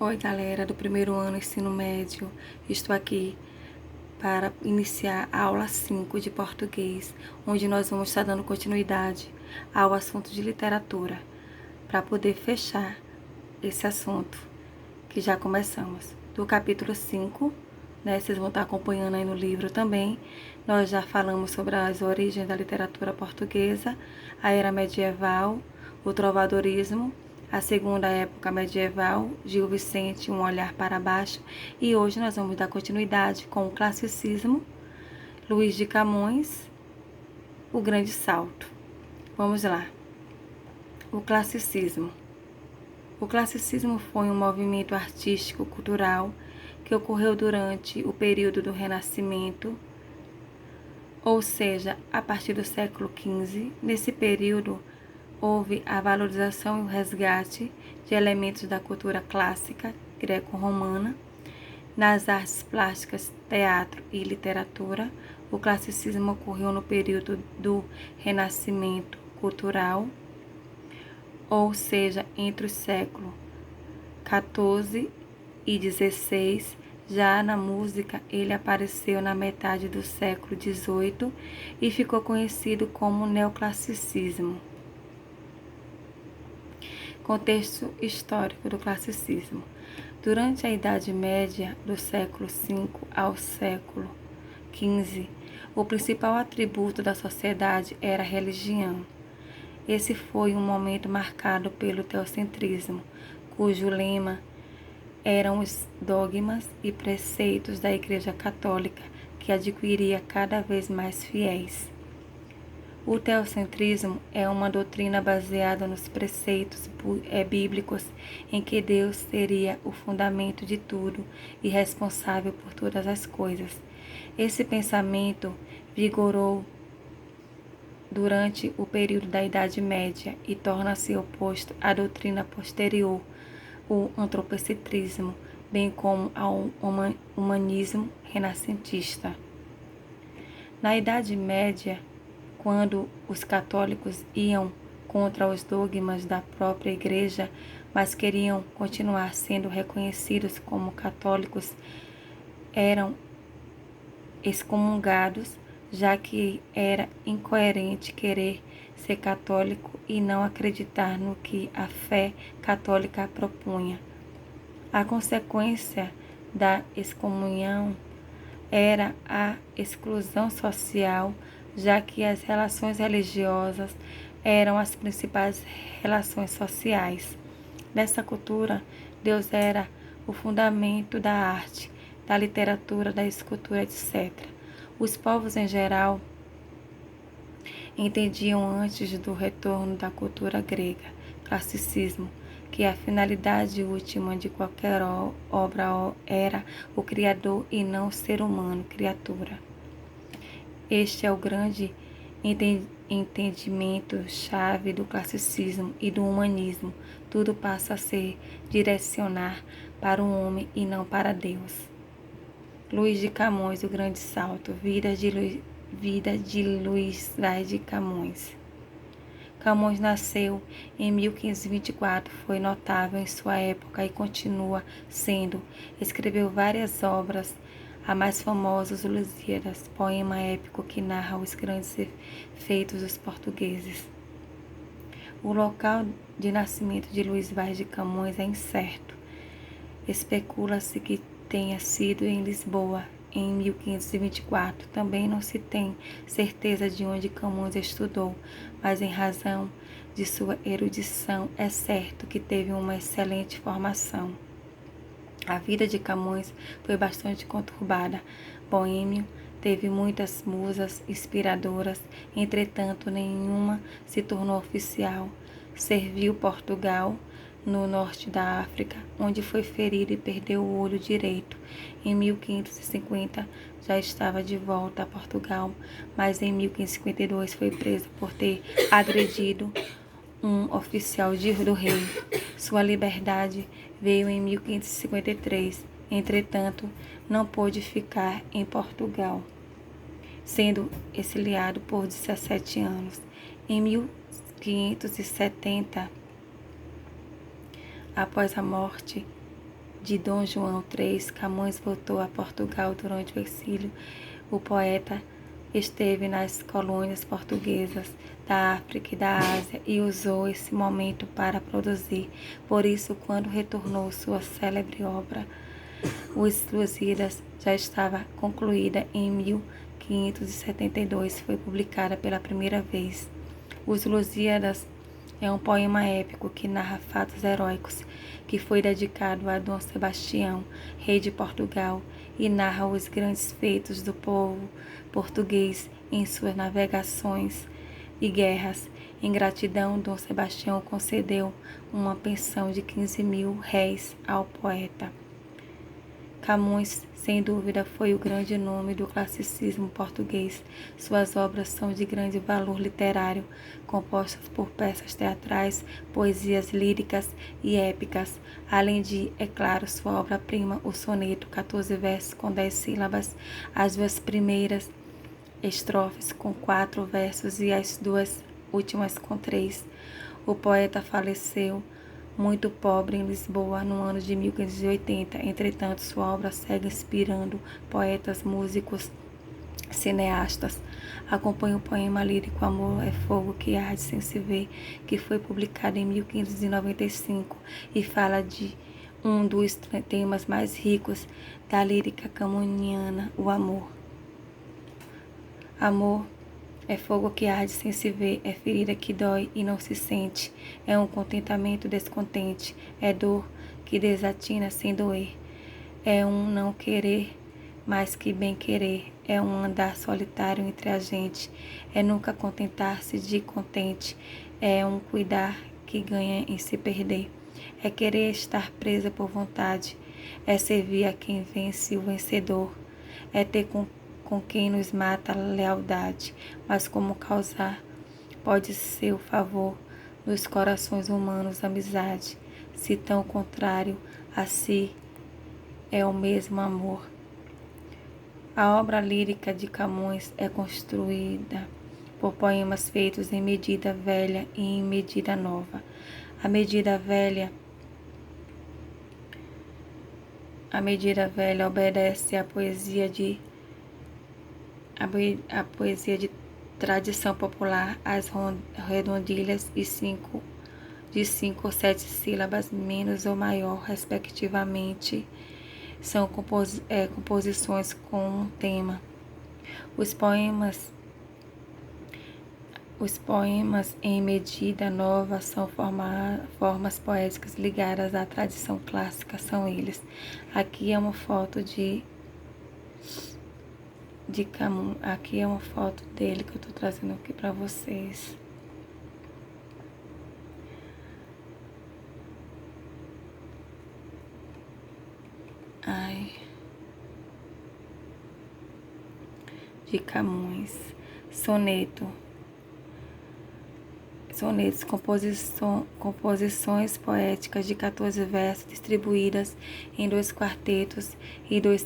Oi, galera do primeiro ano ensino médio. Estou aqui para iniciar a aula 5 de português, onde nós vamos estar dando continuidade ao assunto de literatura, para poder fechar esse assunto que já começamos. Do capítulo 5, né, vocês vão estar acompanhando aí no livro também. Nós já falamos sobre as origens da literatura portuguesa, a era medieval, o trovadorismo, a segunda época medieval, Gil Vicente, Um Olhar para Baixo, e hoje nós vamos dar continuidade com o classicismo, Luís de Camões, O Grande Salto. Vamos lá. O classicismo. O classicismo foi um movimento artístico-cultural que ocorreu durante o período do Renascimento, ou seja, a partir do século XV. Nesse período, houve a valorização e o resgate de elementos da cultura clássica greco-romana nas artes plásticas, teatro e literatura. O classicismo ocorreu no período do Renascimento cultural, ou seja, entre o século XIV e XVI. Já na música, ele apareceu na metade do século XVIII e ficou conhecido como neoclassicismo. Contexto histórico do classicismo. Durante a Idade Média, do século V ao século XV, o principal atributo da sociedade era a religião. Esse foi um momento marcado pelo teocentrismo, cujo lema eram os dogmas e preceitos da Igreja Católica, que adquiria cada vez mais fiéis. O teocentrismo é uma doutrina baseada nos preceitos bíblicos em que Deus seria o fundamento de tudo e responsável por todas as coisas. Esse pensamento vigorou durante o período da Idade Média e torna-se oposto à doutrina posterior, o antropocentrismo, bem como ao humanismo renascentista. Na Idade Média, quando os católicos iam contra os dogmas da própria Igreja, mas queriam continuar sendo reconhecidos como católicos, eram excomungados, já que era incoerente querer ser católico e não acreditar no que a fé católica propunha. A consequência da excomunhão era a exclusão social, já que as relações religiosas eram as principais relações sociais. Nessa cultura, Deus era o fundamento da arte, da literatura, da escultura, etc. Os povos em geral entendiam antes do retorno da cultura grega, classicismo, que a finalidade última de qualquer obra era o Criador e não o ser humano, criatura. Este é o grande entendimento-chave do classicismo e do humanismo. Tudo passa a se direcionar para o homem e não para Deus. Luís de Camões, O Grande Salto, Vida de Luís Vaz de Camões. Camões nasceu em 1524, foi notável em sua época e continua sendo. Escreveu várias obras, a mais famosa, Os Lusíadas, poema épico que narra os grandes feitos dos portugueses. O local de nascimento de Luís Vaz de Camões é incerto. Especula-se que tenha sido em Lisboa, em 1524. Também não se tem certeza de onde Camões estudou, mas em razão de sua erudição é certo que teve uma excelente formação. A vida de Camões foi bastante conturbada. Boêmio, teve muitas musas inspiradoras, entretanto nenhuma se tornou oficial. Serviu Portugal, no norte da África, onde foi ferido e perdeu o olho direito. Em 1550 já estava de volta a Portugal, mas em 1552 foi preso por ter agredido um oficial do rei. Sua liberdade veio em 1553, entretanto, não pôde ficar em Portugal, sendo exiliado por 17 anos. Em 1570, após a morte de Dom João III, Camões voltou a Portugal durante o exílio. O poeta esteve nas colônias portuguesas da África e da Ásia e usou esse momento para produzir. Por isso, quando retornou sua célebre obra, Os Lusíadas, já estava concluída em 1572, foi publicada pela primeira vez. Os Lusíadas é um poema épico que narra fatos heróicos, que foi dedicado a Dom Sebastião, rei de Portugal, e narra os grandes feitos do povo português em suas navegações e guerras. Em gratidão, Dom Sebastião concedeu uma pensão de 15.000 réis ao poeta. Camões, sem dúvida, foi o grande nome do classicismo português. Suas obras são de grande valor literário, compostas por peças teatrais, poesias líricas e épicas, além de, é claro, sua obra-prima, o soneto, 14 versos com 10 sílabas, as duas primeiras estrofes com 4 versos e as duas últimas com 3. O poeta faleceu muito pobre em Lisboa no ano de 1580. Entretanto, sua obra segue inspirando poetas, músicos, cineastas. Acompanha o poema lírico Amor é Fogo que Arde Sem Se Ver, que foi publicado em 1595 e fala de um dos temas mais ricos da lírica camoniana, o amor. Amor é fogo que arde sem se ver, é ferida que dói e não se sente, é um contentamento descontente, é dor que desatina sem doer, é um não querer mais que bem querer, é um andar solitário entre a gente, é nunca contentar-se de contente, é um cuidar que ganha em se perder, é querer estar presa por vontade, é servir a quem vence o vencedor, é ter com quem nos mata a lealdade, mas como causar pode ser o favor nos corações humanos amizade, se tão contrário a si é o mesmo amor. A obra lírica de Camões é construída por poemas feitos em medida velha e em medida nova. A medida velha obedece à poesia de tradição popular, as redondilhas de 5 ou 7 sílabas, menos ou maior, respectivamente, são composições com um tema. Os poemas em medida nova são formas poéticas ligadas à tradição clássica, são eles. Aqui é uma foto de Camões. Aqui é uma foto dele que eu estou trazendo aqui para vocês. De Camões. Sonetos, composições poéticas de 14 versos distribuídas em 2 quartetos e 2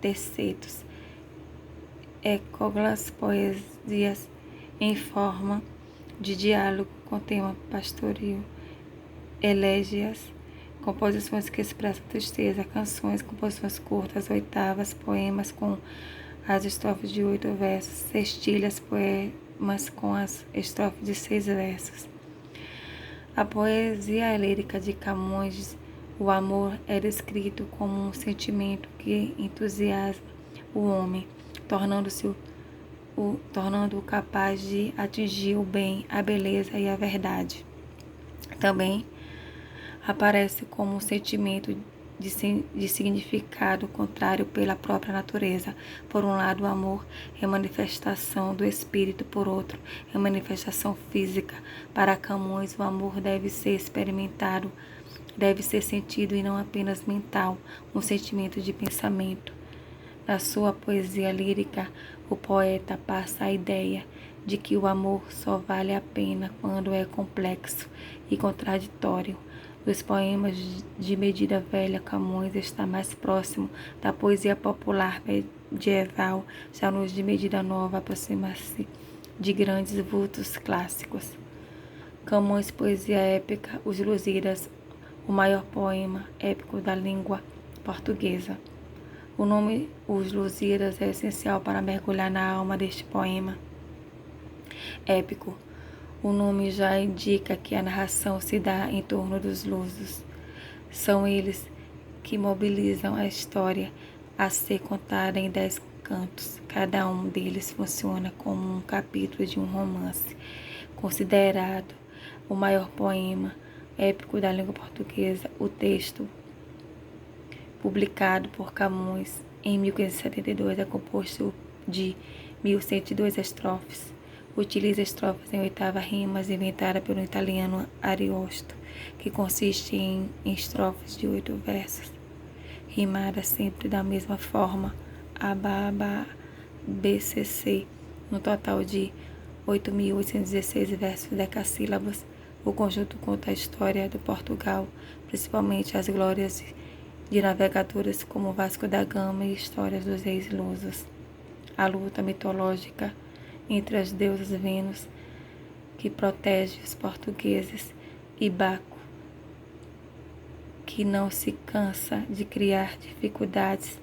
tercetos. Ecoglas, poesias em forma de diálogo com tema pastoril. Elégias, composições que expressam tristeza. Canções, composições curtas. Oitavas, poemas com as estrofes de 8 versos. Sextilhas, poemas com as estrofes de 6 versos. A poesia lírica de Camões, o amor é descrito como um sentimento que entusiasma o homem, tornando-o capaz de atingir o bem, a beleza e a verdade. Também aparece como um sentimento de significado contrário pela própria natureza. Por um lado, o amor é manifestação do espírito, por outro, é manifestação física. Para Camões, o amor deve ser experimentado, deve ser sentido e não apenas mental, um sentimento de pensamento. Na sua poesia lírica, o poeta passa a ideia de que o amor só vale a pena quando é complexo e contraditório. Nos poemas de medida velha, Camões está mais próximo da poesia popular medieval, já nos de medida nova aproxima-se de grandes vultos clássicos. Camões, poesia épica, Os Lusíadas, o maior poema épico da língua portuguesa. O nome Os Lusíadas é essencial para mergulhar na alma deste poema épico. O nome já indica que a narração se dá em torno dos lusos. São eles que mobilizam a história a ser contada em 10 cantos. Cada um deles funciona como um capítulo de um romance, considerado o maior poema épico da língua portuguesa. O texto, publicado por Camões em 1572, é composto de 1102 estrofes. Utiliza estrofes em oitava rimas inventada pelo italiano Ariosto, que consiste em estrofes de 8 versos, rimadas sempre da mesma forma, A, B, C, C, no total de 8.816 versos decassílabos. O conjunto conta a história de Portugal, principalmente as glórias de navegadores como Vasco da Gama e histórias dos reis lusos. A luta mitológica entre as deusas Vênus, que protege os portugueses, e Baco, que não se cansa de criar dificuldades,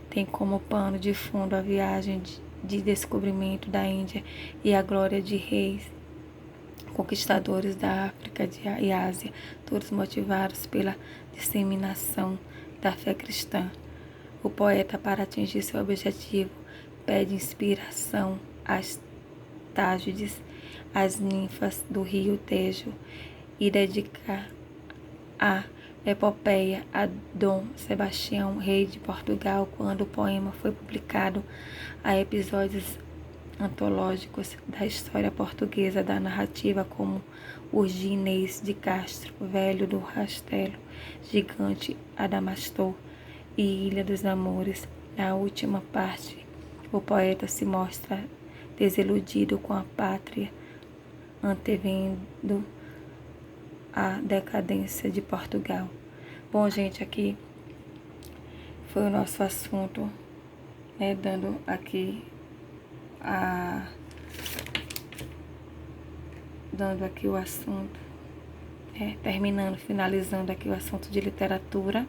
tem como pano de fundo a viagem de descobrimento da Índia e a glória de reis conquistadores da África e Ásia, todos motivados pela disseminação da fé cristã. O poeta, para atingir seu objetivo, pede inspiração às Tágides, às ninfas do rio Tejo, e dedica a epopeia a Dom Sebastião, rei de Portugal. Quando o poema foi publicado, a episódios antológicos da história portuguesa da narrativa, como os de Inês de Castro, Velho do Rastelo, Gigante Adamastor e Ilha dos Amores. Na última parte, o poeta se mostra desiludido com a pátria, antevendo a decadência de Portugal. Bom, gente, aqui foi o nosso assunto, né, dando aqui o assunto, finalizando aqui o assunto de literatura,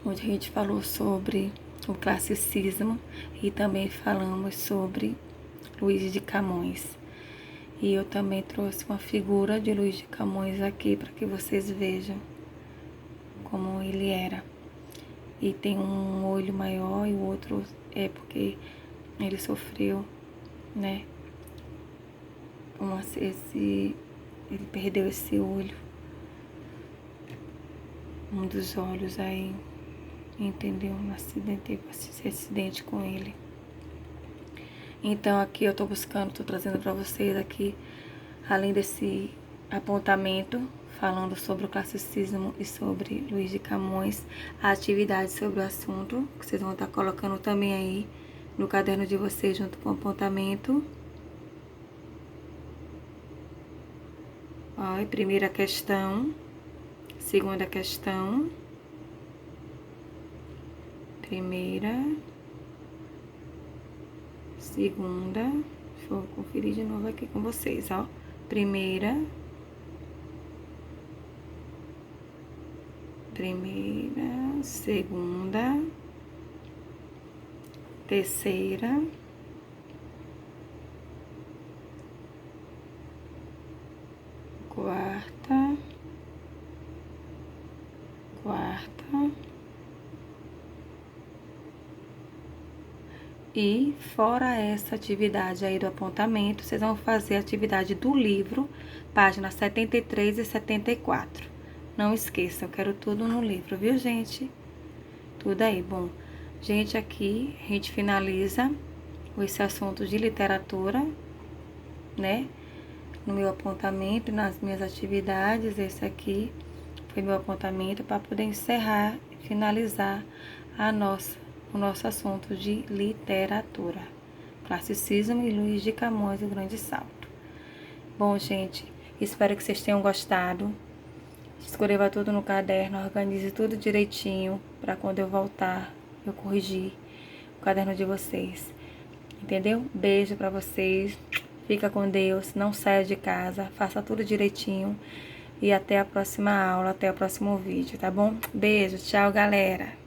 onde a gente falou sobre o classicismo e também falamos sobre Luís de Camões. E eu também trouxe uma figura de Luís de Camões aqui para que vocês vejam como ele era. E tem um olho maior e o outro é porque ele sofreu, né? Ele perdeu esse olho, um dos olhos aí, entendeu? Teve esse acidente com ele. Então aqui eu tô trazendo para vocês aqui, além desse apontamento, falando sobre o classicismo e sobre Luís de Camões, a atividade sobre o assunto, que vocês vão estar colocando também aí no caderno de vocês, junto com o apontamento. Ó, primeira questão, segunda questão, primeira, segunda, deixa eu conferir de novo aqui com vocês, ó. Primeira, segunda, terceira, quarta, e fora essa atividade aí do apontamento, vocês vão fazer a atividade do livro, páginas 73 e 74. Não esqueçam, eu quero tudo no livro, viu, gente? Tudo aí, bom. Gente, aqui a gente finaliza esse assunto de literatura, né? No meu apontamento, nas minhas atividades, esse aqui foi meu apontamento para poder encerrar e finalizar o nosso assunto de literatura. Classicismo e Luís de Camões, o Grande Salto. Bom, gente, espero que vocês tenham gostado. Escreva tudo no caderno, organize tudo direitinho, para quando eu voltar, eu corrigir o caderno de vocês. Entendeu? Beijo para vocês. Fica com Deus, não saia de casa, faça tudo direitinho. e até a próxima aula, até o próximo vídeo, tá bom? Beijo, tchau, galera!